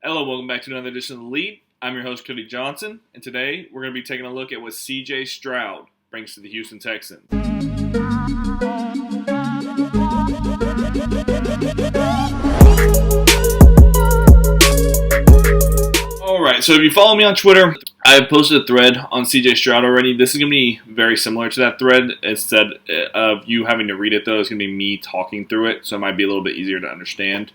Hello, welcome back to another edition of The Lead. I'm your host, Cody Johnson, and today we're going to be taking a look at what CJ Stroud brings to the Houston Texans. Alright, so if you follow me on Twitter, I have posted a thread on CJ Stroud already. This is going to be very similar to that thread. Instead of you having to read it, though, it's going to be me talking through it, so it might be a little bit easier to understand.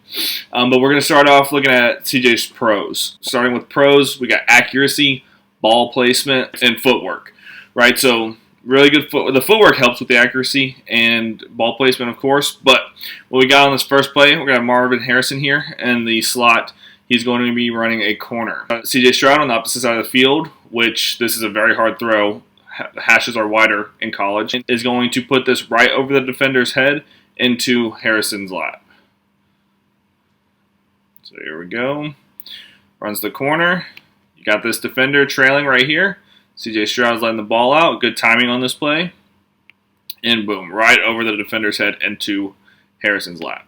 But we're going to start off looking at CJ's pros. Starting with pros, we got accuracy, ball placement, and footwork. Right, so really good the footwork helps with the accuracy and ball placement, of course. But what we got on this first play, we're going to have Marvin Harrison here in the slot. He's going to be running a corner. CJ Stroud on the opposite side of the field, which this is a very hard throw. Hashes are wider in college. Is going to put this right over the defender's head into Harrison's lap. So here we go. Runs the corner. You got this defender trailing right here. CJ Stroud's letting the ball out. Good timing on this play. And boom, right over the defender's head into Harrison's lap.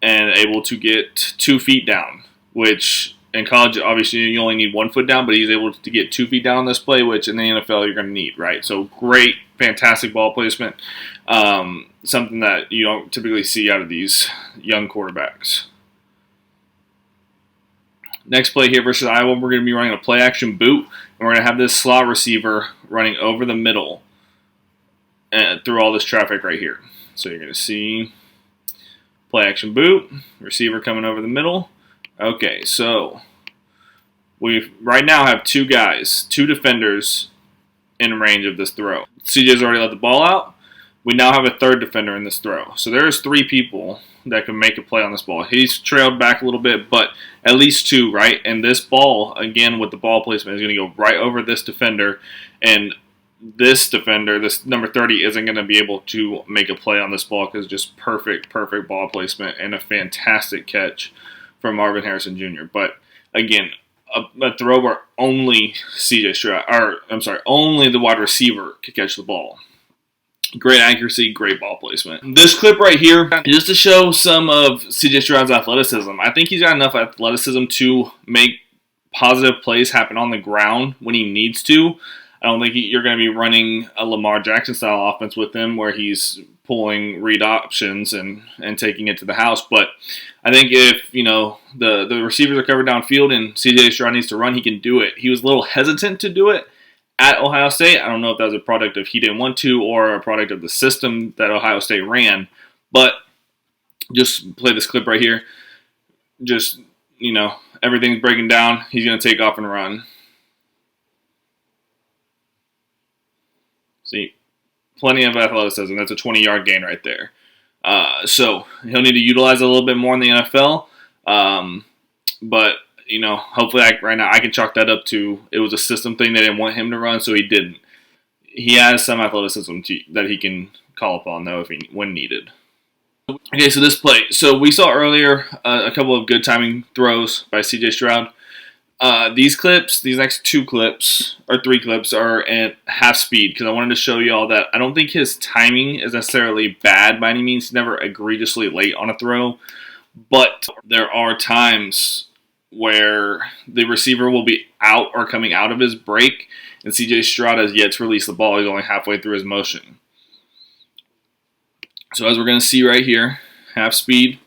And able to get 2 feet down, which in college, obviously, you only need 1 foot down, but he's able to get 2 feet down on this play, which in the NFL, you're going to need, right? So great, fantastic ball placement. Something that you don't typically see out of these young quarterbacks. Next play here versus Iowa, we're going to be running a play-action boot, and we're going to have this slot receiver running over the middle and through all this traffic right here. So you're going to see play action boot, receiver coming over the middle. Okay, so we right now have 2 guys, 2 defenders in range of this throw. CJ's already let the ball out. We now have a 3rd defender in this throw. So there's 3 people that can make a play on this ball. He's trailed back a little bit, but at least 2, right? And this ball, again, with the ball placement, is going to go right over this defender, and this defender, this number 30, isn't going to be able to make a play on this ball because just perfect ball placement and a fantastic catch from Marvin Harrison Jr. But again, a throw where only CJ Stroud, only the wide receiver could catch the ball. Great accuracy, great ball placement. This clip right here, just to show some of CJ Stroud's athleticism. I think he's got enough athleticism to make positive plays happen on the ground when he needs to. I don't think you're going to be running a Lamar Jackson style offense with him where he's pulling read options and taking it to the house. But I think if, the receivers are covered downfield and CJ Stroud needs to run, he can do it. He was a little hesitant to do it at Ohio State. I don't know if that was a product of he didn't want to or a product of the system that Ohio State ran. But just play this clip right here. Just, everything's breaking down. He's going to take off and run. See, plenty of athleticism. That's a 20-yard gain right there. So he'll need to utilize it a little bit more in the NFL. But, hopefully right now I can chalk that up to it was a system thing. They didn't want him to run, so he didn't. He has some athleticism that he can call upon, though, when needed. Okay, so this play. So we saw earlier a couple of good timing throws by CJ Stroud. These next 2 clips, or 3 clips, are at half speed because I wanted to show you all that I don't think his timing is necessarily bad by any means. He's never egregiously late on a throw, but there are times where the receiver will be out or coming out of his break, and CJ Stroud has yet to release the ball. He's only halfway through his motion. So as we're going to see right here, half speed.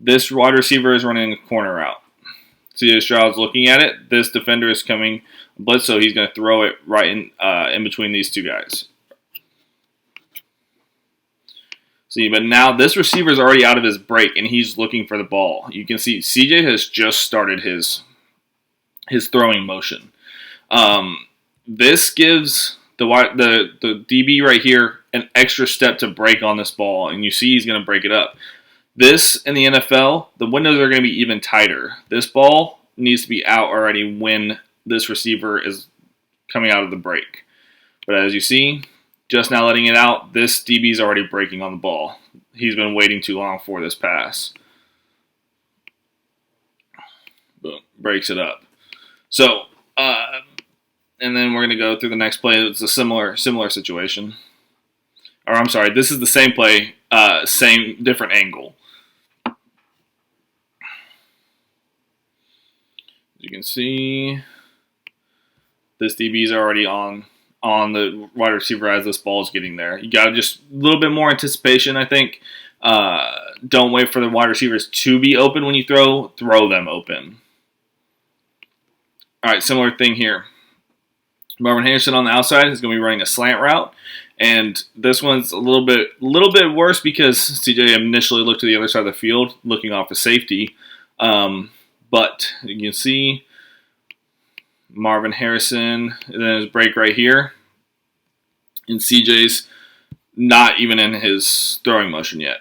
This wide receiver is running a corner route. CJ Stroud's looking at it. This defender is coming blitz, so he's going to throw it right in between these 2 guys. See, but now this receiver is already out of his break, and he's looking for the ball. You can see CJ has just started his throwing motion. This gives the DB right here an extra step to break on this ball, and you see he's going to break it up. This, in the NFL, the windows are going to be even tighter. This ball needs to be out already when this receiver is coming out of the break. But as you see, just now letting it out, this DB is already breaking on the ball. He's been waiting too long for this pass. Boom, breaks it up. So, and then we're going to go through the next play. It's a similar situation. Or I'm sorry, this is the same play, different angle. you can see, this DB is already on the wide receiver as this ball is getting there. You got to just a little bit more anticipation, I think. Don't wait for the wide receivers to be open when you throw them open. All right, similar thing here. Marvin Harrison on the outside is going to be running a slant route, and this one's a little bit worse because CJ initially looked to the other side of the field, looking off a safety. But you can see Marvin Harrison, and then his break right here, and CJ's not even in his throwing motion yet.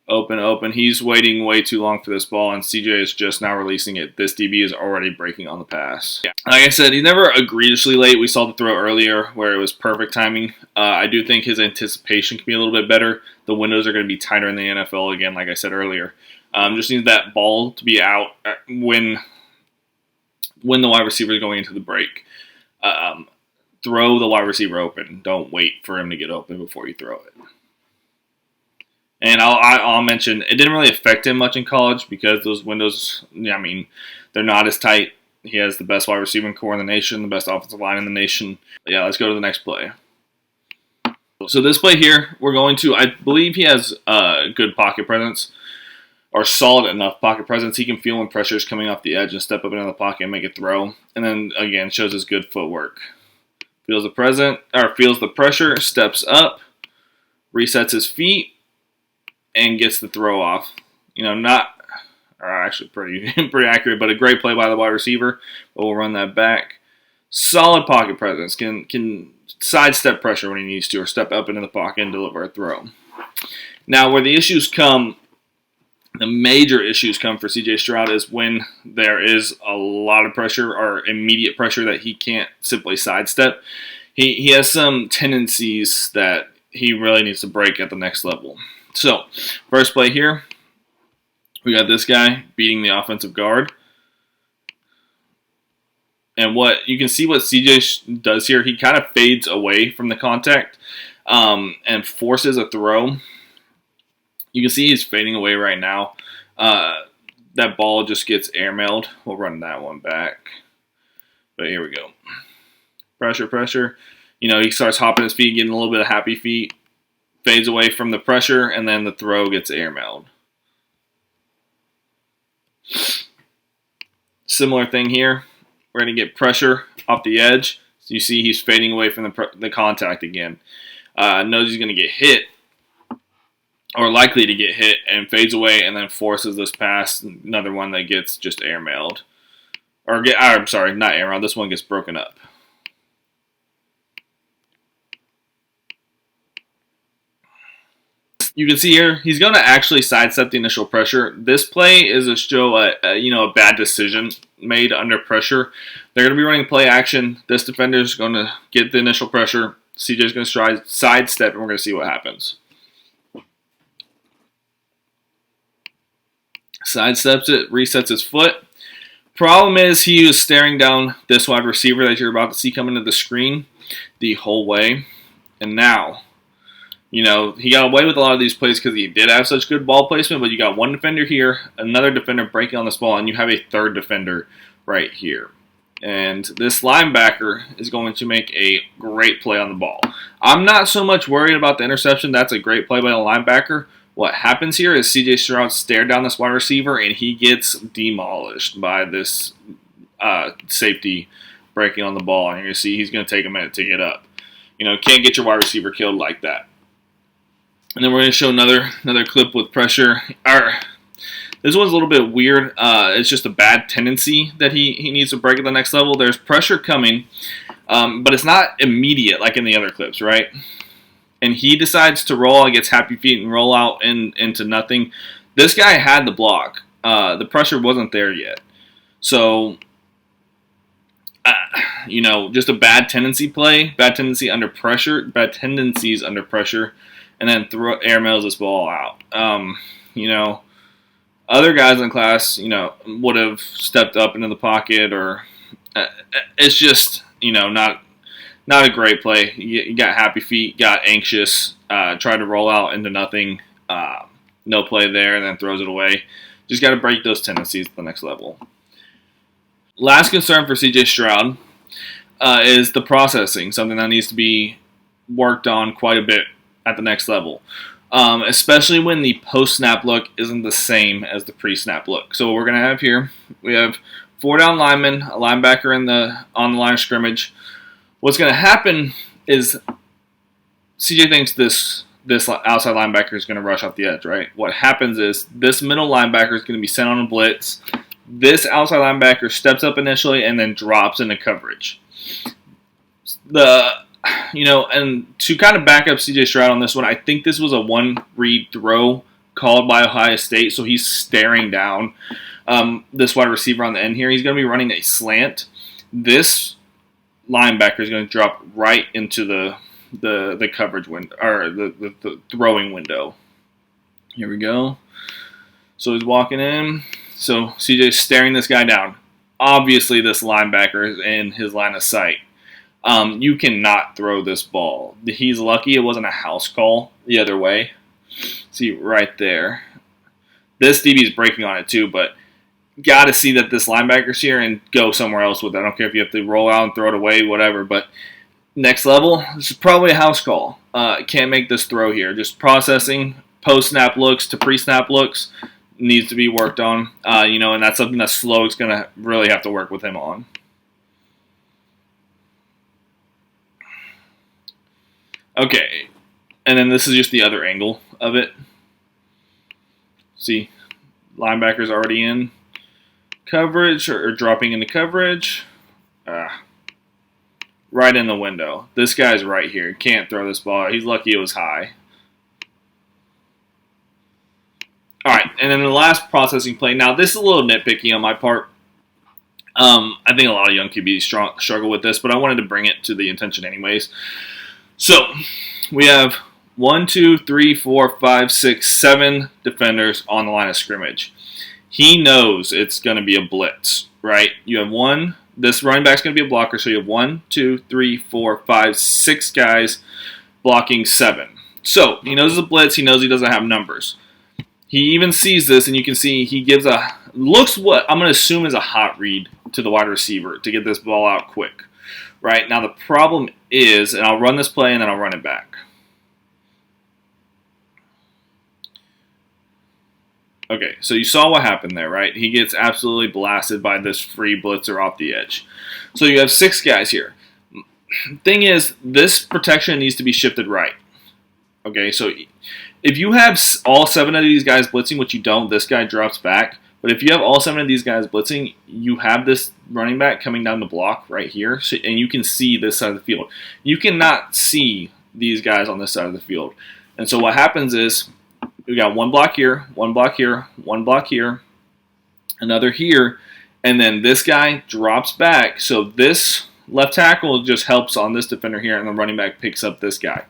Open. He's waiting way too long for this ball, and CJ is just now releasing it. This DB is already breaking on the pass. Yeah. Like I said, he's never egregiously late. We saw the throw earlier where it was perfect timing. I do think his anticipation can be a little bit better. The windows are going to be tighter in the NFL again, like I said earlier. Just needs that ball to be out when the wide receiver is going into the break. Throw the wide receiver open. Don't wait for him to get open before you throw it. And I'll mention, it didn't really affect him much in college because those windows, I mean, they're not as tight. He has the best wide receiving core in the nation, the best offensive line in the nation. But yeah, let's go to the next play. So this play here, we're going to, I believe he has good pocket presence, or solid enough pocket presence. He can feel when pressure is coming off the edge and step up into the pocket and make a throw. And then, again, shows his good footwork. Feels the pressure, steps up, resets his feet, and gets the throw off. Actually pretty accurate, but a great play by the wide receiver. But we'll run that back. Solid pocket presence. Can sidestep pressure when he needs to, or step up into the pocket and deliver a throw. Now, where the major issues come for CJ Stroud is when there is a lot of pressure or immediate pressure that he can't simply sidestep. He has some tendencies that he really needs to break at the next level. So, first play here, we got this guy beating the offensive guard. And you can see what CJ does here, he kind of fades away from the contact and forces a throw. You can see he's fading away right now. That ball just gets airmailed. We'll run that one back. But here we go. Pressure. He starts hopping his feet, getting a little bit of happy feet. Fades away from the pressure, and then the throw gets airmailed. Similar thing here. We're going to get pressure off the edge. So you see he's fading away from the contact again. Knows he's going to get hit, or likely to get hit, and fades away and then forces this pass. Another one that gets just airmailed. I'm sorry, not airmailed. This one gets broken up. You can see here, he's going to actually sidestep the initial pressure. This play is a bad decision made under pressure. They're going to be running play action. This defender is going to get the initial pressure. CJ's going to try sidestep, and we're going to see what happens. Sidesteps it, resets his foot. Problem is, he was staring down this wide receiver that you're about to see come into the screen the whole way. And now, he got away with a lot of these plays because he did have such good ball placement, but you got one defender here, another defender breaking on this ball, and you have a third defender right here. And this linebacker is going to make a great play on the ball. I'm not so much worried about the interception. That's a great play by the linebacker. What happens here is CJ Stroud stared down this wide receiver, and he gets demolished by this safety breaking on the ball. And you're going to see he's going to take a minute to get up. Can't get your wide receiver killed like that. And then we're going to show another clip with pressure. This one's a little bit weird. It's just a bad tendency that he needs to break at the next level. There's pressure coming, but it's not immediate like in the other clips, right? And he decides to roll, gets happy feet, and roll out into nothing. This guy had the block. The pressure wasn't there yet. So, just a bad tendency play, bad tendencies under pressure, and then airmails this ball out. Other guys in class, would have stepped up into the pocket, or it's just, not a great play. You got happy feet, got anxious, tried to roll out into nothing, no play there, and then throws it away. Just got to break those tendencies to the next level. Last concern for CJ Stroud is the processing, something that needs to be worked on quite a bit at the next level, especially when the post-snap look isn't the same as the pre-snap look. So what we're going to have here, we have 4 down linemen, a linebacker on the line of scrimmage. What's going to happen is CJ thinks this outside linebacker is going to rush off the edge, right? What happens is this middle linebacker is going to be sent on a blitz. This outside linebacker steps up initially and then drops into coverage. And to kind of back up CJ Stroud on this one, I think this was a one-read throw called by Ohio State, so he's staring down this wide receiver on the end here. He's going to be running a slant. This linebacker is going to drop right into the coverage window, or the throwing window. Here we go. So he's walking in. So CJ's staring this guy down. Obviously, this linebacker is in his line of sight. You cannot throw this ball. He's lucky it wasn't a house call the other way. See, right there. This DB is breaking on it too, but got to see that this linebacker's here and go somewhere else with it. I don't care if you have to roll out and throw it away, whatever, but next level, this is probably a house call. Can't make this throw here. Just processing post-snap looks to pre-snap looks needs to be worked on. And that's something that Slow is going to really have to work with him on. Okay, and then this is just the other angle of it. See, linebacker's already in coverage or dropping into coverage. Right in the window. This guy's right here. Can't throw this ball. He's lucky it was high. All right, and then the last processing play. Now, this is a little nitpicky on my part. I think a lot of young QBs struggle with this, but I wanted to bring it to the attention anyways. So, we have 1, 2, 3, 4, 5, 6, 7 defenders on the line of scrimmage. He knows it's going to be a blitz, right? You have one. This running back's going to be a blocker, so you have 1, 2, 3, 4, 5, 6 guys blocking 7. So, he knows it's a blitz. He knows he doesn't have numbers. He even sees this, and you can see he gives looks what I'm going to assume is a hot read to the wide receiver to get this ball out quick. Right? Now, the problem is, and I'll run this play, and then I'll run it back. Okay, so you saw what happened there, right? He gets absolutely blasted by this free blitzer off the edge. So you have 6 guys here. Thing is, this protection needs to be shifted right. Okay, so if you have all 7 of these guys blitzing, which you don't, this guy drops back. But if you have all 7 of these guys blitzing, you have this running back coming down the block right here, and you can see this side of the field. You cannot see these guys on this side of the field. And so what happens is, we got one block here, one block here, one block here, another here, and then this guy drops back. So this left tackle just helps on this defender here, and the running back picks up this guy.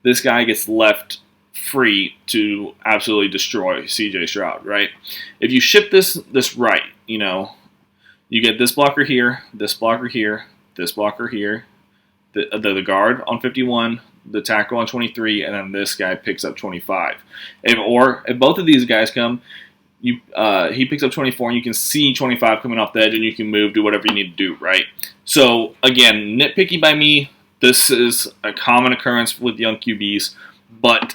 This guy gets left free to absolutely destroy CJ Stroud, right? If you shift this right, you get this blocker here, this blocker here, this blocker here, the guard on 51, the tackle on 23, and then this guy picks up 25. If both of these guys come, he picks up 24, and you can see 25 coming off the edge, and you can move, do whatever you need to do, right? So, again, nitpicky by me. This is a common occurrence with young QBs, but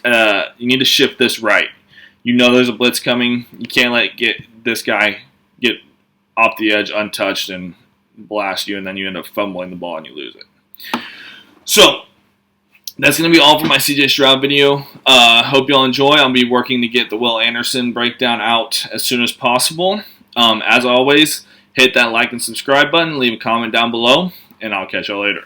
you need to shift this right. You know there's a blitz coming. You can't get this guy get off the edge untouched and blast you, and then you end up fumbling the ball and you lose it. So, that's going to be all for my CJ Stroud video. Hope you all enjoy. I'll be working to get the Will Anderson breakdown out as soon as possible. As always, hit that like and subscribe button, leave a comment down below, and I'll catch y'all later.